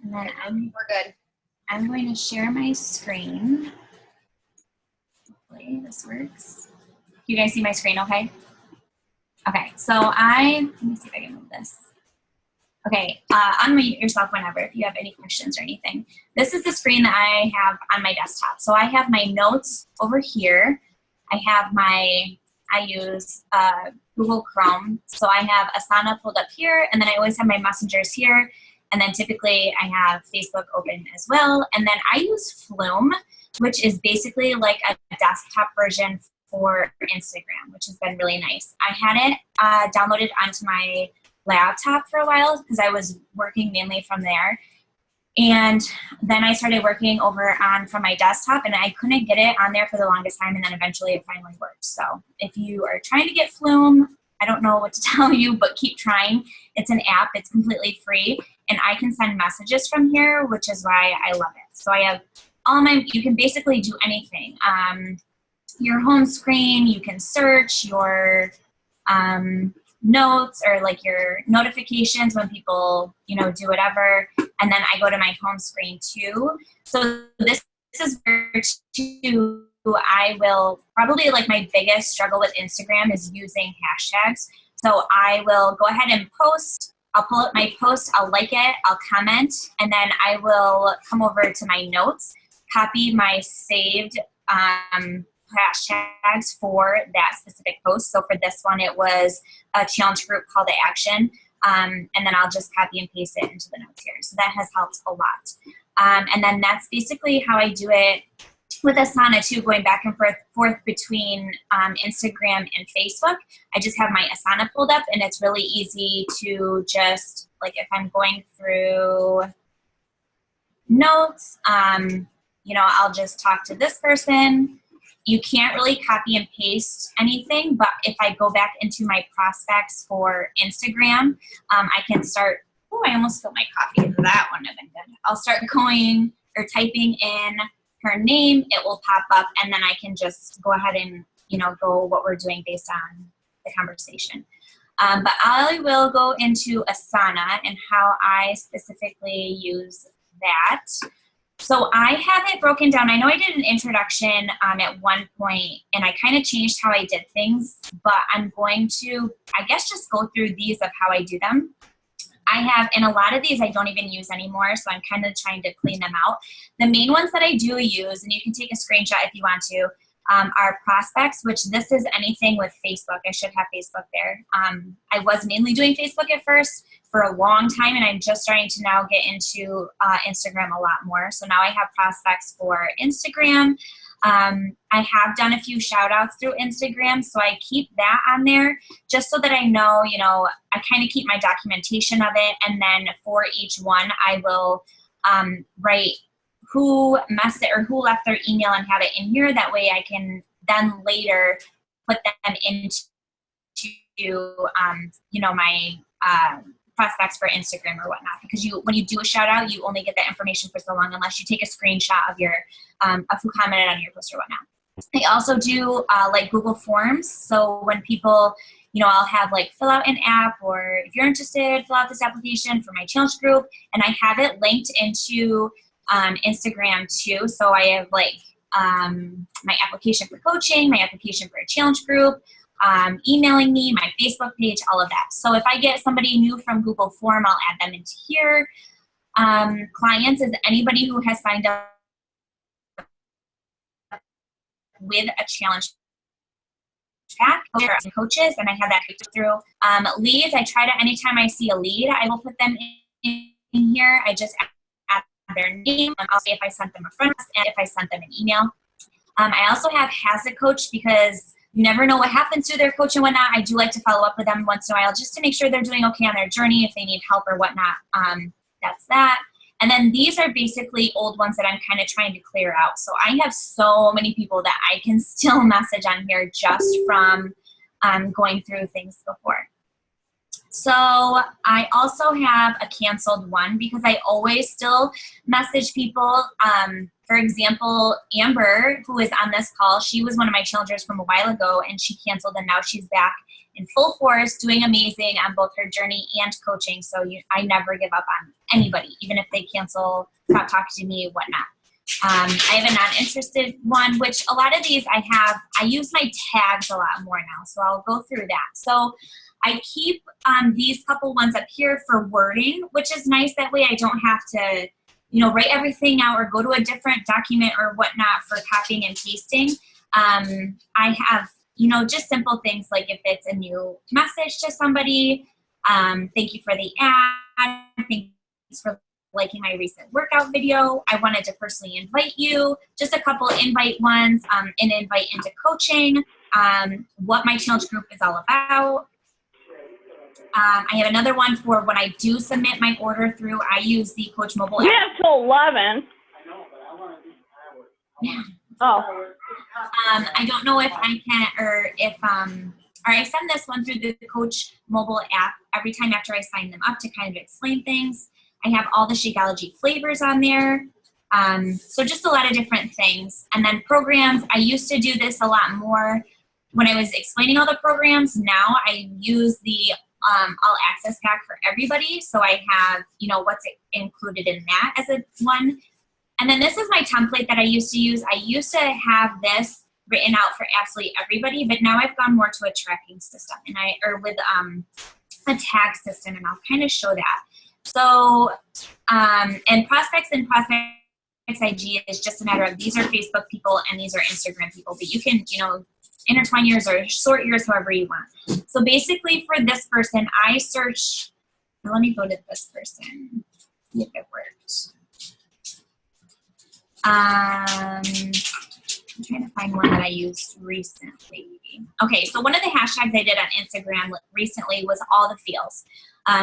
And then We're good. I'm going to share my screen. Hopefully this works. You guys see my screen okay? Okay, so let me see if I can move this. Okay, unmute yourself whenever if you have any questions or anything. This is the screen that I have on my desktop. So I have my notes over here. I use Google Chrome. So I have Asana pulled up here, and then I always have my messengers here. And then typically I have Facebook open as well. And then I use Flume, which is basically like a desktop version for Instagram, which has been really nice. I had it downloaded onto my laptop for a while because I was working mainly from there. And then I started working from my desktop, and I couldn't get it on there for the longest time, and then eventually it finally worked. So if you are trying to get Flume, I don't know what to tell you, but keep trying. It's an app. It's completely free, and I can send messages from here, which is why I love it. So I have you can basically do anything. Your home screen, you can search your notes or like your notifications when people, do whatever. And then I go to my home screen too. So this is where I will probably like my biggest struggle with Instagram is using hashtags. So I will go ahead and post. I'll pull up my post. I'll like it. I'll comment. And then I will come over to my notes, copy my saved hashtags for that specific post. So for this one, it was a challenge group call to action. And then I'll just copy and paste it into the notes here. So that has helped a lot. And then that's basically how I do it with Asana too, going back and forth between Instagram and Facebook. I just have my Asana pulled up, and it's really easy to just, like if I'm going through notes, I'll just talk to this person. You can't really copy and paste anything, but if I go back into my prospects for Instagram, I can start, I almost spilled my coffee. That wouldn't have been good. I'll start going or typing in her name. It will pop up, and then I can just go ahead and, go what we're doing based on the conversation. But I will go into Asana and how I specifically use that. So I have it broken down. I know I did an introduction at one point, and I kind of changed how I did things, but I'm going to, I guess, just go through these of how I do them. I have, and a lot of these I don't even use anymore, so I'm kind of trying to clean them out. The main ones that I do use, and you can take a screenshot if you want to, are prospects, which this is anything with Facebook. I should have Facebook there. I was mainly doing Facebook at first for a long time, and I'm just starting to now get into Instagram a lot more. So now I have prospects for Instagram. I have done a few shout outs through Instagram, so I keep that on there just so that I know, I kind of keep my documentation of it, and then for each one I will write who messed it or who left their email and have it in here. That way I can then later put them into, my prospects for Instagram or whatnot. Because when you do a shout out, you only get that information for so long unless you take a screenshot of of who commented on your post or whatnot. I also do like Google Forms. So when people, I'll have like fill out an app, or if you're interested, fill out this application for my challenge group, and I have it linked into Instagram too. So I have like my application for coaching, my application for a challenge group, emailing me, my Facebook page, all of that. So if I get somebody new from Google Form, I'll add them into here. Clients is anybody who has signed up with a challenge track, coaches, and I have that through. Leads, I try to, anytime I see a lead, I will put them in here. I just add their name. I'll say if I sent them a friend and if I sent them an email. I also have Has a Coach, because you never know what happens to their coach and whatnot. I do like to follow up with them once in a while just to make sure they're doing okay on their journey, if they need help or whatnot. That's that. And then these are basically old ones that I'm kind of trying to clear out. So I have so many people that I can still message on here just from going through things before. So I also have a canceled one because I always still message people. For example, Amber, who is on this call, she was one of my challengers from a while ago and she canceled and now she's back in full force doing amazing on both her journey and coaching. So I never give up on anybody, even if they cancel, stop talking to me, whatnot. I have a non-interested one, which a lot of these I use my tags a lot more now. So I'll go through that. So I keep these couple ones up here for wording, which is nice. That way I don't have to, write everything out or go to a different document or whatnot for copying and pasting. I have, just simple things like if it's a new message to somebody, thank you for the ad, thanks for liking my recent workout video, I wanted to personally invite you, just a couple invite ones, an invite into coaching, what my challenge group is all about. I have another one for when I do submit my order through, I use the Coach Mobile app. You have till 11. Yeah. Oh. I don't know if I can, or I send this one through the Coach Mobile app every time after I sign them up to kind of explain things. I have all the Shakeology flavors on there. So just a lot of different things. And then programs, I used to do this a lot more when I was explaining all the programs. Now I use the all access pack for everybody. So I have, what's included in that as a one. And then this is my template that I used to use. I used to have this written out for absolutely everybody, but now I've gone more to a tracking system with a tag system, and I'll kind of show that. So, and prospects IG is just a matter of these are Facebook people and these are Instagram people, but you can, intertwine yours or sort yours however you want. So basically for this person, I search, let me go to this person, see if it worked. I'm trying to find one that I used recently. Okay, so one of the hashtags I did on Instagram recently was all the feels.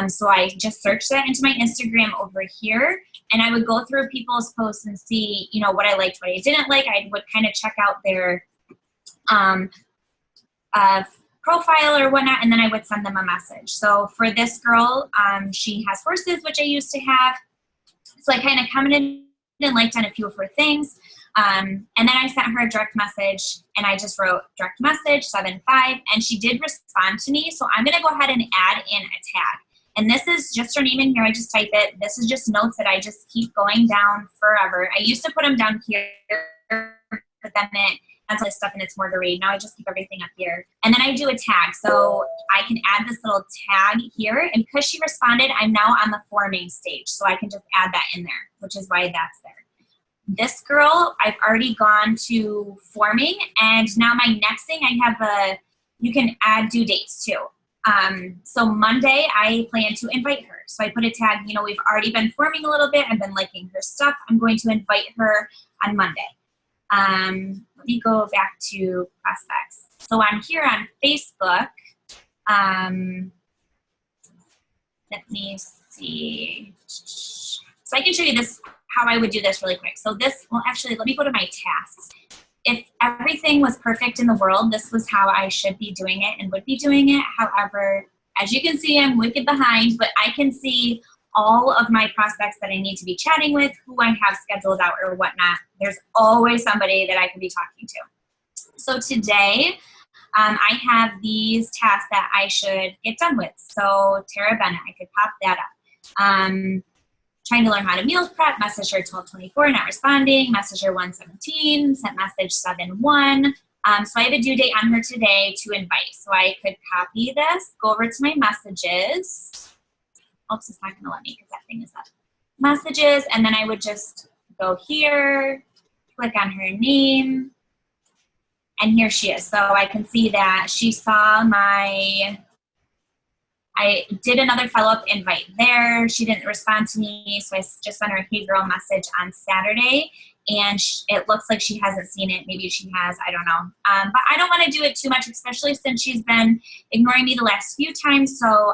So I just searched that into my Instagram over here, and I would go through people's posts and see, what I liked, what I didn't like. I would kind of check out their profile or whatnot, and then I would send them a message. So for this girl, she has horses, which I used to have. So I kind of commented and liked on a few of her things. And then I sent her a direct message, and I just wrote direct message 75, and she did respond to me. So I'm going to go ahead and add in a tag. And this is just her name in here. I just type it. This is just notes that I just keep going down forever. I used to put them down here, but then it has this stuff and it's more to read. Now I just keep everything up here. And then I do a tag. So I can add this little tag here. And because she responded, I'm now on the forming stage. So I can just add that in there, which is why that's there. This girl, I've already gone to forming. And now my next thing, I have you can add due dates too. So Monday, I plan to invite her. So I put a tag, we've already been forming a little bit. I've been liking her stuff. I'm going to invite her on Monday. Let me go back to prospects. So I'm here on Facebook. Let me see. So I can show you this, how I would do this really quick. So actually, let me go to my tasks. If everything was perfect in the world, this was how I should be doing it and would be doing it. However, as you can see, I'm wicked behind, but I can see all of my prospects that I need to be chatting with, who I have scheduled out or whatnot. There's always somebody that I could be talking to. So today, I have these tasks that I should get done with. So Tara Bennett, I could pop that up. Trying to learn how to meal prep, message her 1224, not responding, message her 117, sent message 71. So I have a due date on her today to invite. So I could copy this, go over to my messages. Oops, it's not going to let me because that thing is up. Messages, and then I would just go here, click on her name, and here she is. So I can see that she saw I did another follow-up invite there. She didn't respond to me, so I just sent her a hey girl message on Saturday, and it looks like she hasn't seen it. Maybe she has, I don't know. But I don't want to do it too much, especially since she's been ignoring me the last few times. So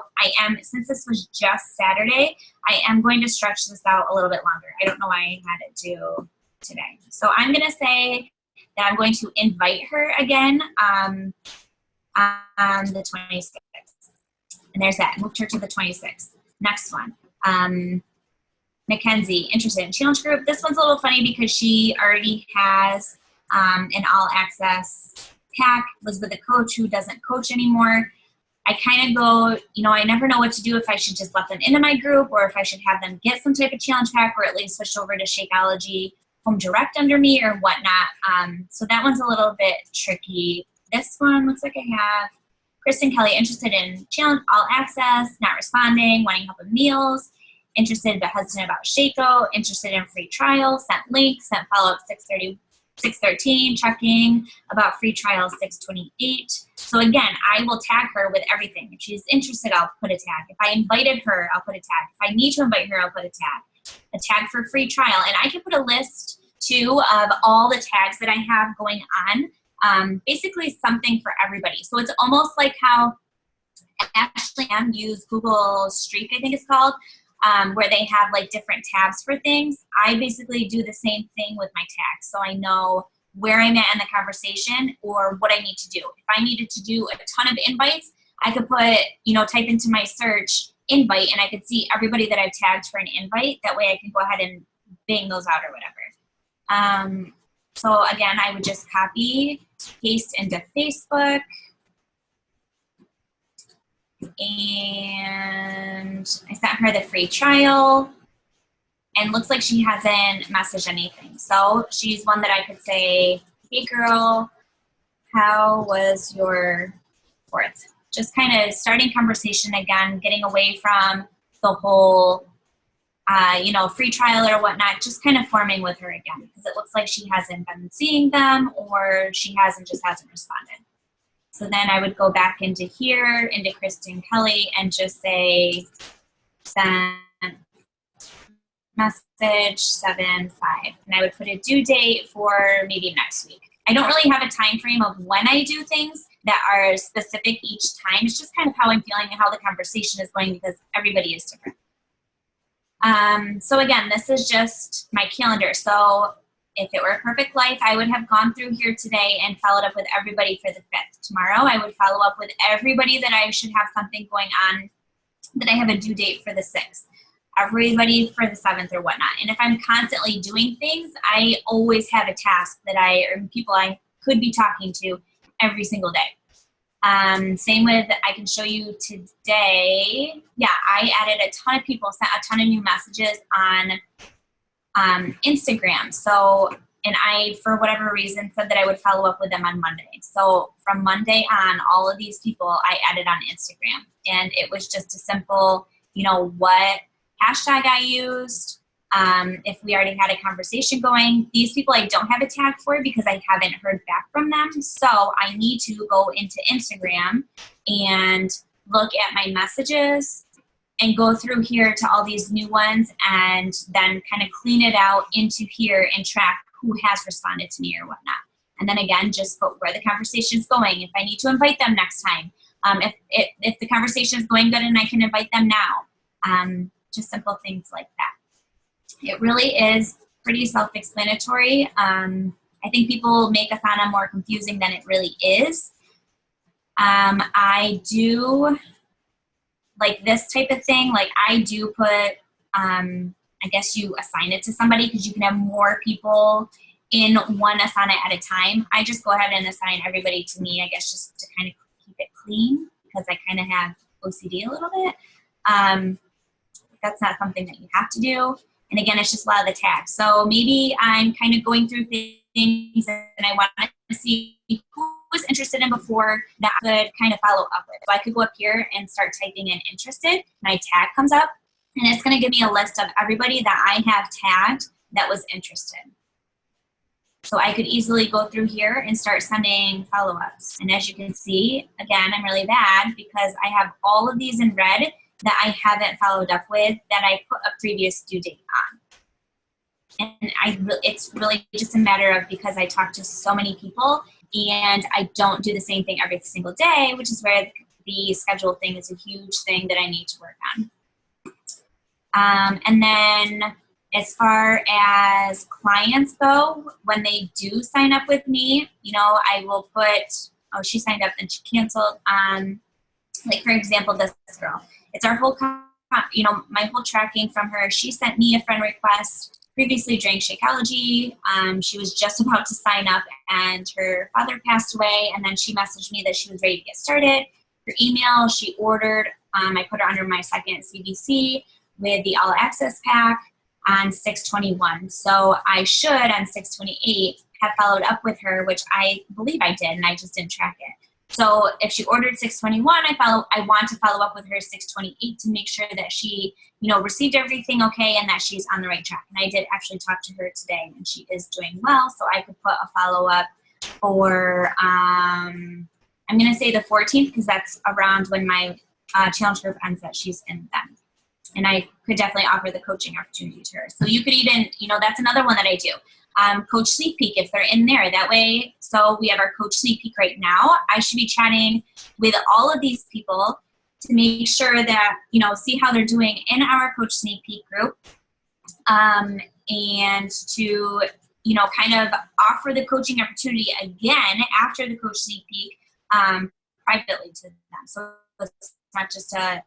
since this was just Saturday, I am going to stretch this out a little bit longer. I don't know why I had it due today. So I'm going to say that I'm going to invite her again on the 26th. And there's that. Moved her to the 26th. Next one. Mackenzie, interested in challenge group. This one's a little funny because she already has an all access pack, was with a coach who doesn't coach anymore. I kind of go, I never know what to do, if I should just let them into my group or if I should have them get some type of challenge pack or at least switch over to Shakeology Home Direct under me or whatnot. So that one's a little bit tricky. This one looks like I have Kristen Kelly, interested in challenge all access, not responding, wanting help with meals, interested but hesitant about Shaco, interested in free trial, sent link, sent follow-up 613, checking about free trial 628. So again, I will tag her with everything. If she's interested, I'll put a tag. If I invited her, I'll put a tag. If I need to invite her, I'll put a tag. A tag for free trial. And I can put a list too of all the tags that I have going on. Basically something for everybody. So it's almost like how Ashley M used Google Streak, I think it's called, where they have like different tabs for things. I basically do the same thing with my tags. So I know where I'm at in the conversation or what I need to do. If I needed to do a ton of invites, I could put, type into my search invite and I could see everybody that I've tagged for an invite. That way I can go ahead and bang those out or whatever. So again, I would just copy, paste into Facebook. And I sent her the free trial and looks like she hasn't messaged anything. So she's one that I could say, hey girl, how was your 4th? Just kind of starting conversation again, getting away from the whole, free trial or whatnot, just kind of forming with her again because it looks like she hasn't been seeing them or she hasn't responded. So then I would go back into here, into Kristen Kelly, and just say, send message 7/5. And I would put a due date for maybe next week. I don't really have a time frame of when I do things that are specific each time. It's just kind of how I'm feeling and how the conversation is going because everybody is different. So again, this is just my calendar. So if it were a perfect life, I would have gone through here today and followed up with everybody for the 5th. Tomorrow, I would follow up with everybody that I should have something going on, that I have a due date for the 6th. Everybody for the 7th or whatnot. And if I'm constantly doing things, I always have a task that or people I could be talking to every single day. Same with, I can show you today. Yeah, I added a ton of people, sent a ton of new messages on Instagram. So, and I, for whatever reason, said that I would follow up with them on Monday. So from Monday on, all of these people I added on Instagram. And it was just a simple, what hashtag I used, if we already had a conversation going. These people I don't have a tag for because I haven't heard back from them. So I need to go into Instagram and look at my messages and go through here to all these new ones and then kind of clean it out into here and track who has responded to me or whatnot. And then again, just put where the conversation is going. If I need to invite them next time, if the conversation is going good and I can invite them now, just simple things like that. It really is pretty self-explanatory. I think people make Asana more confusing than it really is. I do like this type of thing. Like I do put, I guess you assign it to somebody because you can have more people in one Asana at a time. I just go ahead and assign everybody to me, I guess, just to kind of keep it clean because I kind of have OCD a little bit. That's not something that you have to do. And again, it's just a lot of the tags. So maybe I'm kind of going through things and I want to see who was interested in before that I could kind of follow up with. So I could go up here and start typing in interested. My tag comes up and it's going to give me a list of everybody that I have tagged that was interested. So I could easily go through here and start sending follow-ups. And as you can see, again, I'm really bad because I have all of these in red that I haven't followed up with that I put a previous due date on. And it's really just a matter of because I talk to so many people and I don't do the same thing every single day, which is where the schedule thing is a huge thing that I need to work on. And then as far as clients go, when they do sign up with me, I will put, oh, she signed up and she canceled. like for example, this girl, it's our whole, my whole tracking from her. She sent me a friend request, previously drank Shakeology. She was just about to sign up and her father passed away. And then she messaged me that she was ready to get started. Her email, she ordered, I put her under my second CBC with the All Access Pack on 6/21. So I should on 6/28 have followed up with her, which I believe I did, and I just didn't track it. So if she ordered 6/21, I want to follow up with her 6/28 to make sure that she, received everything okay and that she's on the right track. And I did actually talk to her today, and she is doing well. So I could put a follow up for, I'm going to say the 14th because that's around when my challenge group ends that she's in then. And I could definitely offer the coaching opportunity to her. So you could even, that's another one that I do. Coach Sneak Peek, if they're in there. That way, so we have our Coach Sneak Peek right now. I should be chatting with all of these people to make sure that, see how they're doing in our Coach Sneak Peek group. And to, kind of offer the coaching opportunity again after the Coach Sneak Peek privately to them. So it's not just a,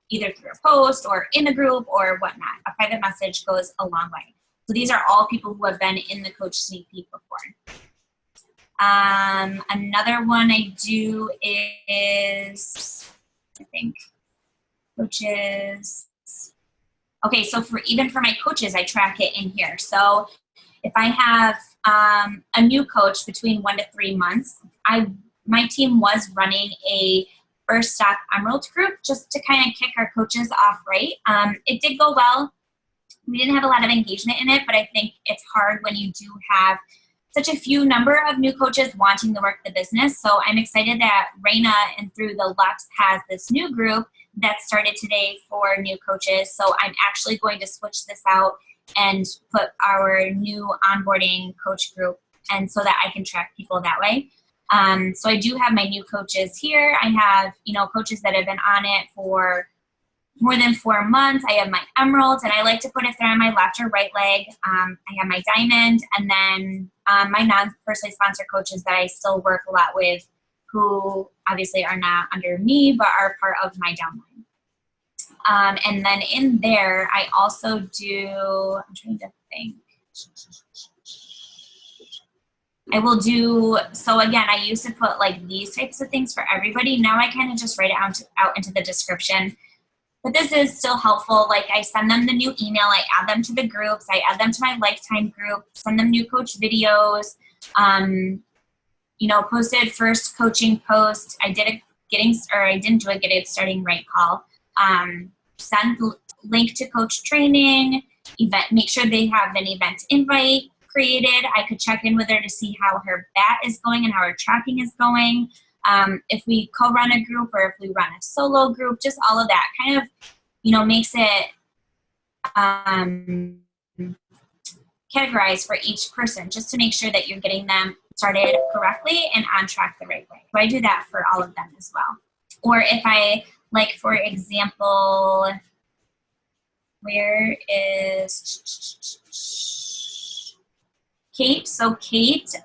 either through a post or in the group or whatnot. A private message goes a long way. So these are all people who have been in the Coach Sneak Peek before. Another one I do is, I think, coaches. Okay, so even for my coaches, I track it in here. So if I have a new coach between 1 to 3 months, my team was running a First Stop Emerald group just to kind of kick our coaches off right. It did go well. We didn't have a lot of engagement in it, but I think it's hard when you do have such a few number of new coaches wanting to work the business. So I'm excited that Raina and Through the Lux has this new group that started today for new coaches. So I'm actually going to switch this out and put our new onboarding coach group, and so that I can track people that way. So I do have my new coaches here. I have, coaches that have been on it for more than 4 months. I have my emeralds, and I like to put if they're on my left or right leg. I have my diamond, and then my non-personally sponsored coaches that I still work a lot with, who obviously are not under me, but are part of my downline. And then in there, I also do, I'm trying to think. I will do, so again, I used to put like these types of things for everybody. Now I kind of just write it out into the description. But this is still helpful. Like I send them the new email, I add them to the groups, I add them to my lifetime group, send them new coach videos, posted first coaching post. I didn't do a get it starting right call. Send link to coach training, event, make sure they have an event invite created. I could check in with her to see how her bat is going and how her tracking is going. If we co-run a group or if we run a solo group, just all of that kind of, makes it categorized for each person just to make sure that you're getting them started correctly and on track the right way. So I do that for all of them as well. Or if I, like, for example, where is Kate? So Kate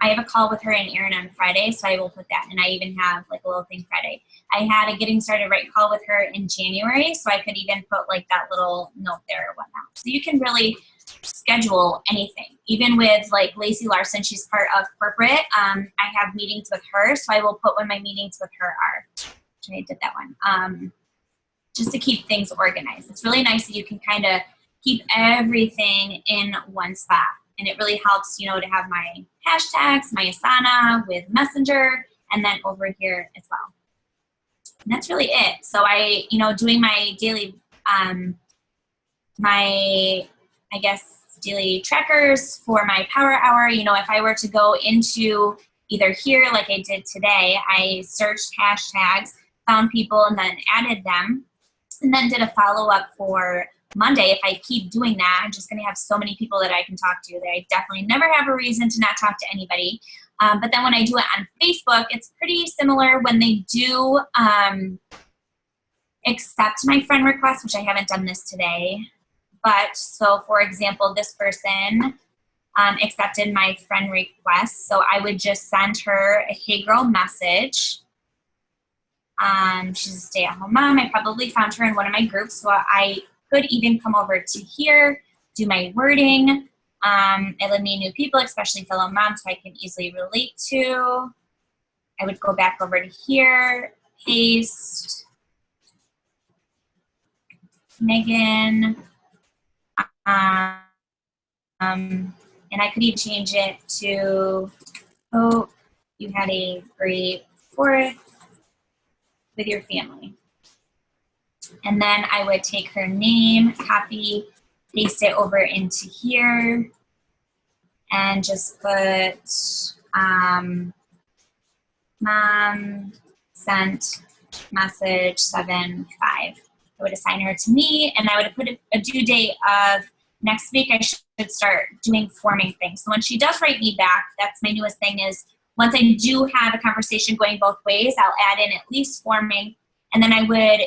I have a call with her and Erin on Friday, so I will put that. And I even have like a little thing Friday. I had a getting started right call with her in January, so I could even put like that little note there or whatnot. So you can really schedule anything. Even with like Lacey Larson, she's part of corporate. I have meetings with her, so I will put when my meetings with her are. I did that one. Just to keep things organized. It's really nice that you can kind of keep everything in one spot. And it really helps, to have my hashtags, my Asana with Messenger, and then over here as well. And that's really it. So I, doing my daily, daily trackers for my power hour. If I were to go into either here, like I did today, I searched hashtags, found people, and then added them, and then did a follow-up for Monday. If I keep doing that, I'm just going to have so many people that I can talk to that I definitely never have a reason to not talk to anybody. But then when I do it on Facebook, it's pretty similar when they do accept my friend request, which I haven't done this today. But so for example, this person, accepted my friend request. So I would just send her a hey girl message. She's a stay-at-home mom. I probably found her in one of my groups, so I could even come over to here, do my wording. I would meet new people, especially fellow moms who I can easily relate to. I would go back over to here, paste, Megan, and I could even change it to, oh, you had a great 4th with your family. And then I would take her name, copy, paste it over into here, and just put mom sent message 7-5. I would assign her to me, and I would put a due date of next week. I should start doing forming things. So when she does write me back, that's my newest thing is once I do have a conversation going both ways, I'll add in at least forming, and then I would,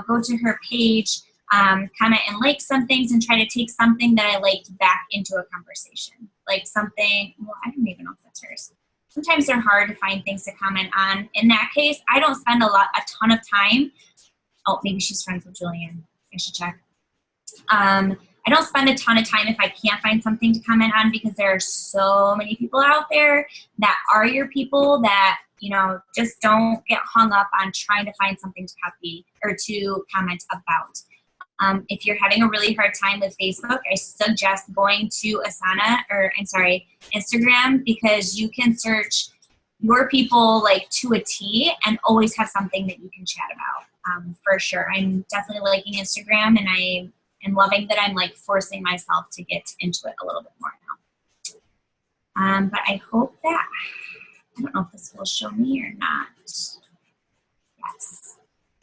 go to her page, comment and like some things and try to take something that I liked back into a conversation. Like something, well, I don't even know if that's hers. Sometimes they're hard to find things to comment on. In that case, I don't spend a ton of time. Oh, maybe she's friends with Julian. I should check. I don't spend a ton of time if I can't find something to comment on because there are so many people out there that are your people that, just don't get hung up on trying to find something to copy or to comment about. If you're having a really hard time with Facebook, I suggest going to Instagram, because you can search your people like to a T and always have something that you can chat about, for sure. I'm definitely liking Instagram, and I am loving that I'm like forcing myself to get into it a little bit more now. But I hope that, I don't know if this will show me or not. Yes.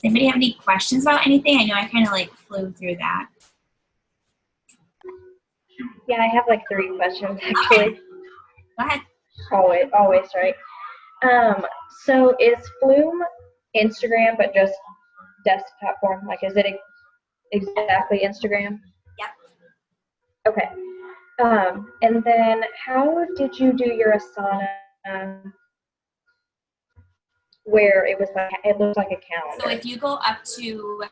Does anybody have any questions about anything? I know I kind of like flew through that. Yeah, I have like 3 questions actually. Okay. Go ahead. Always, right? So is Flume Instagram but just desktop form? Like, is it exactly Instagram? Yep. Okay. And then how did you do your Asana where it was like, it looked like a calendar? So if you go up to,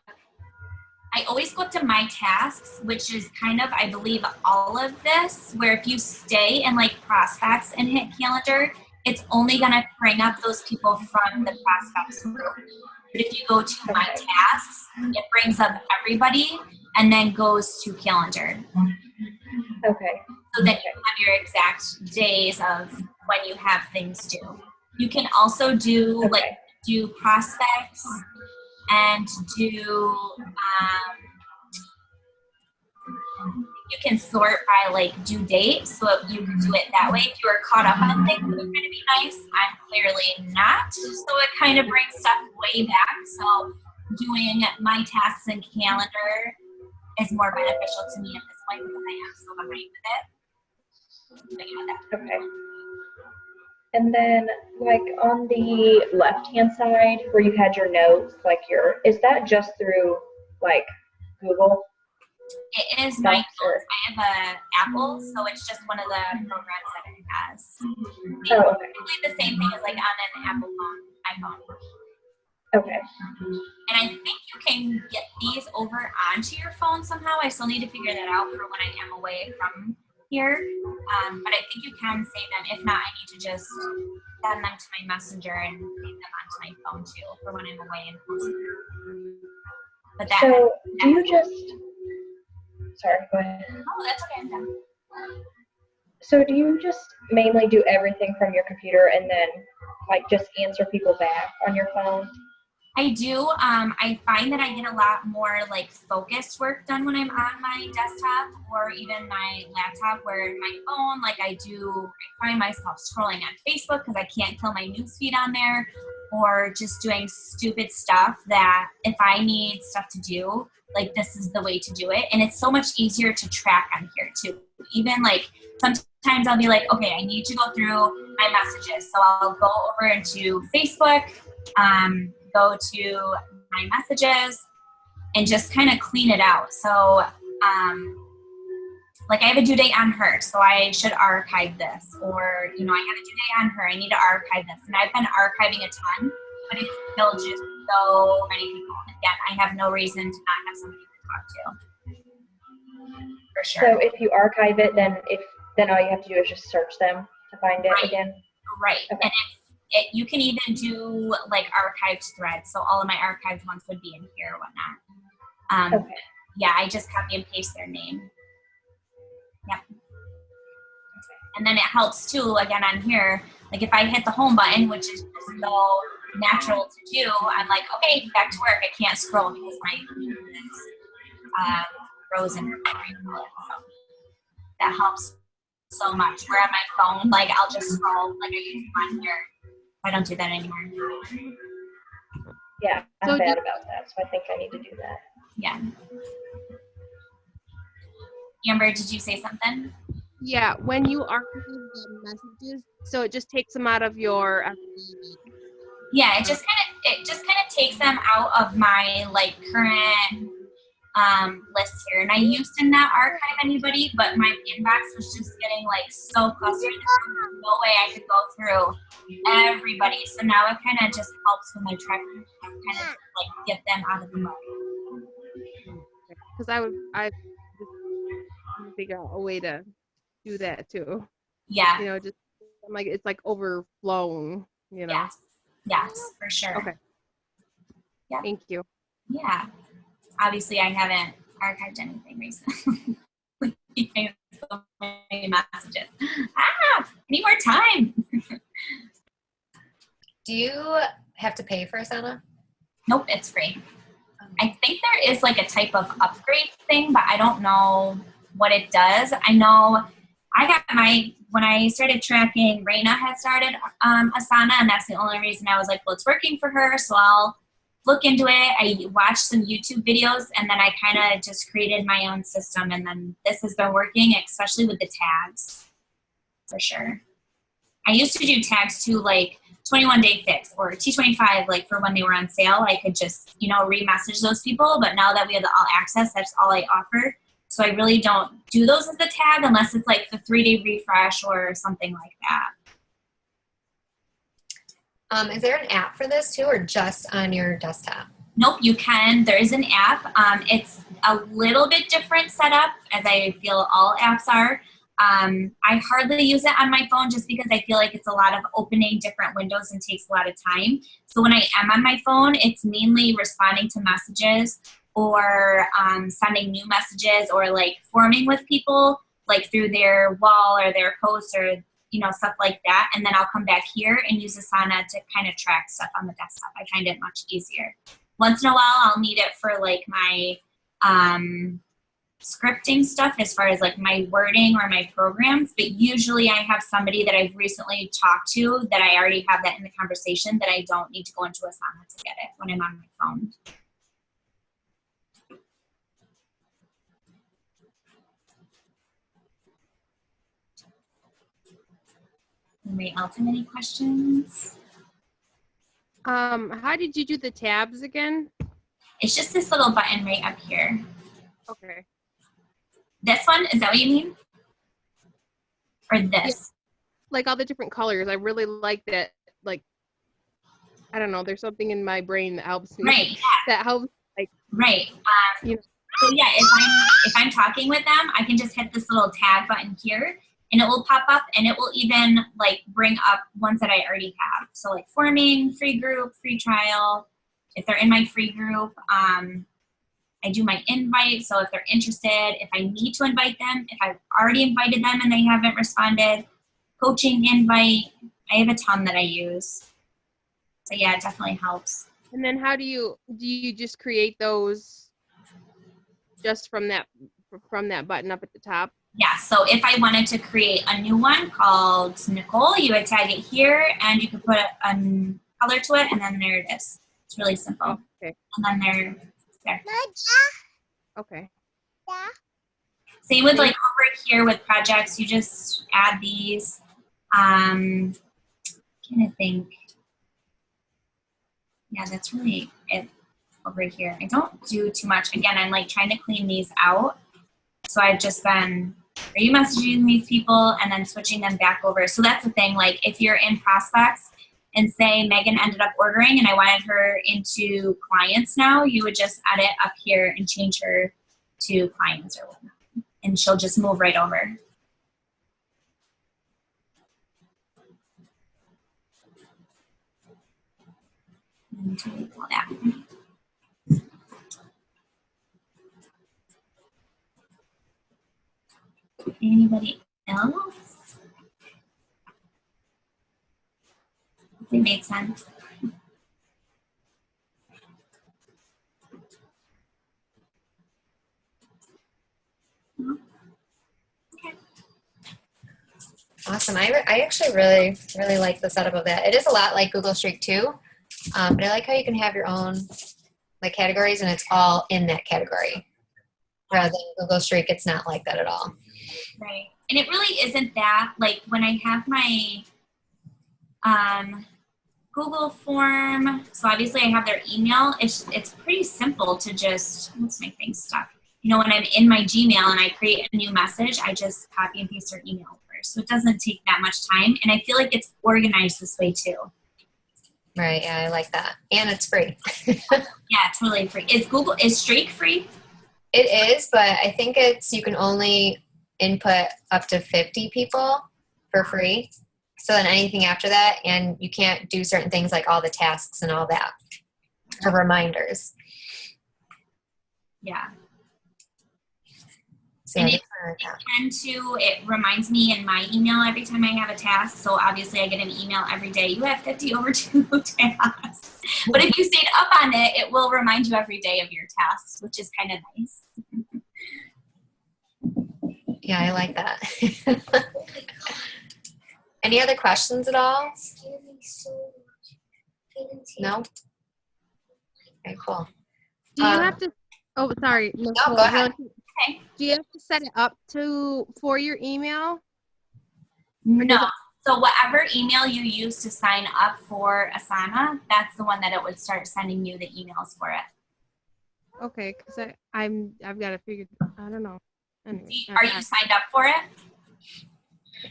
I always go up to my tasks, which is kind of, I believe, all of this, where if you stay in like prospects and hit calendar, it's only going to bring up those people from the prospects group. But if you go to my tasks, it brings up everybody and then goes to calendar. Okay. So that you have your exact days of when you have things due. You can also do do prospects and do, you can sort by like due date, so you can do it that way. If you are caught up on things that are going to be nice, I'm clearly not. So it kind of brings stuff way back. So doing my tasks and calendar is more beneficial to me at this point because I am so behind with it. Okay. And then like on the left-hand side where you had your notes, like is that just through like Google? It is my notes. I have an Apple, so it's just one of the programs that it has. It's basically the same thing as like on an Apple iPhone. Okay. And I think you can get these over onto your phone somehow. I still need to figure that out for when I am away from here. But I think you can save them. If not, I need to just send them to my messenger and save them onto my phone too for when I'm away and post them. But that, so do you just, sorry, go ahead. Oh, that's okay, I'm done. So do you just mainly do everything from your computer and then like just answer people back on your phone? I do. I find that I get a lot more like focused work done when I'm on my desktop or even my laptop, where my phone, like I find myself scrolling on Facebook because I can't kill my newsfeed on there, or just doing stupid stuff that if I need stuff to do, like this is the way to do it. And it's so much easier to track on here too. Even like sometimes I'll be like, okay, I need to go through my messages. So I'll go over into Facebook, go to my messages and just kind of clean it out. So like I have a due date on her, so I should archive this. Or, you know, I have a due date on her, I need to archive this. And I've been archiving a ton, but it's still just so many people. Again, I have no reason to not have somebody to talk to. For sure. So if you archive it, then all you have to do is just search them to find it again? Right. Okay. And you can even do like archived threads. So all of my archived ones would be in here or whatnot. Okay. Yeah, I just copy and paste their name. Yep. And then it helps too, again on here, like if I hit the home button, which is just so natural to do, I'm like, okay, back to work. I can't scroll because my is frozen. So that helps so much. Where on my phone, like I'll just scroll like I used to on here. I don't do that anymore. Yeah, I'm bad about that, so I think I need to do that. Yeah. Amber, did you say something? Yeah, when you archive the messages, so it just takes them out of your. Yeah, it just kind of takes them out of my like current list here. And I used to not archive anybody, but my inbox was just getting like so clustered. There was no way I could go through everybody. So now it kind of just helps with my tracker, kind of like get them out of the mud. Because I just want to figure out a way to do that too. Yeah. You know, just I'm like it's like overflown. You know. Yes, for sure. Okay. Yeah. Thank you. Yeah. Obviously, I haven't archived anything recently. I have so many messages. I need more time. Do you have to pay for Asana? Nope, it's free. I think there is like a type of upgrade thing, but I don't know what it does. I know I got when I started tracking, Raina had started Asana, and that's the only reason I was like, well, it's working for her, so I'll look into it. I watched some YouTube videos, and then I kind of just created my own system, and then this has been working, especially with the tags, for sure. I used to do tags too, like 21-day fix or T25, like for when they were on sale. I could just, you know, re-message those people, but now that we have the all access, that's all I offer. So I really don't do those as a tag unless it's like the 3-day refresh or something like that. Is there an app for this too, or just on your desktop? Nope, you can. There is an app. It's a little bit different setup, as I feel all apps are. I hardly use it on my phone just because I feel like it's a lot of opening different windows and takes a lot of time. So when I am on my phone, it's mainly responding to messages or sending new messages or like forming with people like through their wall or their posts or, you know, stuff like that. And then I'll come back here and use Asana to kind of track stuff on the desktop. I find it much easier. Once in a while, I'll need it for like my scripting stuff as far as like my wording or my programs, but usually I have somebody that I've recently talked to that I already have that in the conversation that I don't need to go into Asana to get it when I'm on my phone. Anybody else have any questions? How did you do the tabs again? It's just this little button right up here. Okay. This one, is that what you mean? Or this? Yeah. Like all the different colors. I really like that. Like, I don't know. There's something in my brain that helps me. Right. Yeah. That helps. Like. Right. You know. So yeah, if I'm talking with them, I can just hit this little tag button here, and it will pop up, and it will even like bring up ones that I already have. So like forming, free group, free trial. If they're in my free group, I do my invite. So if they're interested, if I need to invite them, if I've already invited them and they haven't responded, coaching invite. I have a ton that I use. So yeah, it definitely helps. And then how do you just create those just from that button up at the top? Yeah, so if I wanted to create a new one called Nicole, you would tag it here and you could put a color to it, and then there it is. It's really simple. Oh, okay. And then there. Okay. Same with like over here with projects, you just add these. Trying to think. Yeah, that's really it over here. I don't do too much. Again, I'm like trying to clean these out. So I've just been are you messaging these people and then switching them back over? So that's the thing. Like if you're in prospects and say Megan ended up ordering and I wanted her into clients now, you would just edit up here and change her to clients or whatnot. And she'll just move right over. And delete all that. Anybody else? It made sense. Awesome. I actually really, really like the setup of that. It is a lot like Google Streak too, but I like how you can have your own like categories and it's all in that category. Rather than Google Streak, it's not like that at all. Right. And it really isn't that. Like when I have my Google form, so obviously I have their email, it's pretty simple to just, what's my thing stuck? You know, when I'm in my Gmail and I create a new message, I just copy and paste their email over. So it doesn't take that much time. And I feel like it's organized this way too. Right. Yeah, I like that. And it's free. Yeah, totally free. Is Streak free? It is, but I think you can only input up to 50 people for free. So then anything after that, and you can't do certain things like all the tasks and all that for reminders. Yeah. So and it reminds me in my email every time I have a task. So obviously I get an email every day. You have 50 overdue tasks. But if you stayed up on it, it will remind you every day of your tasks, which is kind of nice. Yeah, I like that. Any other questions at all? No? Okay, cool. Do you have to? Oh, sorry. No, go ahead. Okay. Do you have to set it up for your email? No. So whatever email you use to sign up for Asana, that's the one that it would start sending you the emails for it. Okay, because I've got to figure. I don't know. Anyway, Are you signed up for it?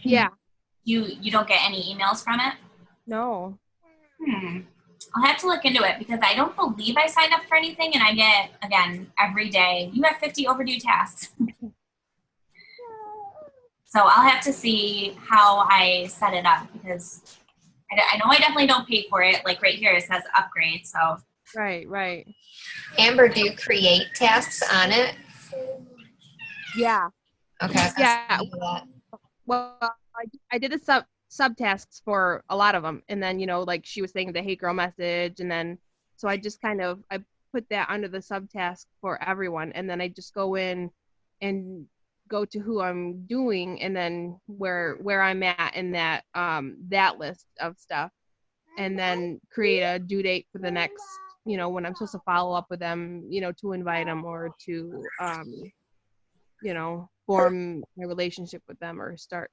Yeah. You don't get any emails from it? No. I'll have to look into it because I don't believe I signed up for anything and I get, again, every day, you have 50 overdue tasks. So I'll have to see how I set it up because I know I definitely don't pay for it. Like right here it says upgrade, so. Right. Amber, do you create tasks on it? Yeah. Okay. Yeah. Well, I did a subtasks for a lot of them, and then like she was saying the hey girl message, and then so I just I put that under the subtask for everyone, and then I just go in and go to who I'm doing, and then where I'm at in that that list of stuff, and then create a due date for the next when I'm supposed to follow up with them, to invite them or to form a relationship with them or start.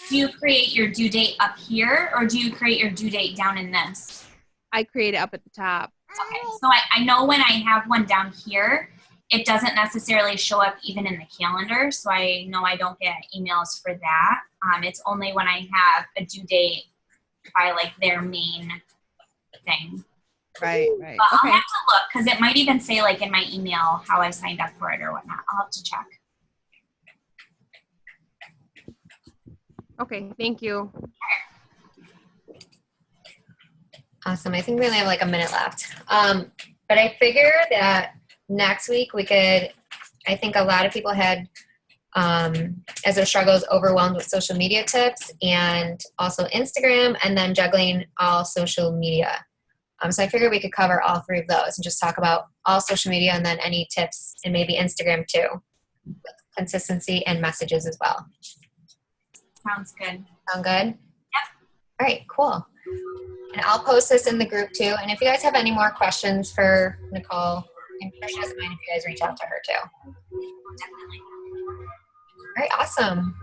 Do you create your due date up here or do you create your due date down in this? I create it up at the top. Okay, so I know when I have one down here, it doesn't necessarily show up even in the calendar, so I know I don't get emails for that. It's only when I have a due date by like their main thing. Right. But Okay. I'll have to look because it might even say like in my email how I signed up for it or whatnot. I'll have to check. Okay, thank you. Awesome. I think we only have like a minute left. But I figure that next week I think a lot of people had, as their struggles, overwhelmed with social media tips and also Instagram and then juggling all social media. So I figured we could cover all three of those and just talk about all social media and then any tips and maybe Instagram too, with consistency and messages as well. Sounds good. Sound good? Yep. All right, cool. And I'll post this in the group too. And if you guys have any more questions for Nicole, I'm sure she doesn't mind if you guys reach out to her too. Definitely. All right, awesome.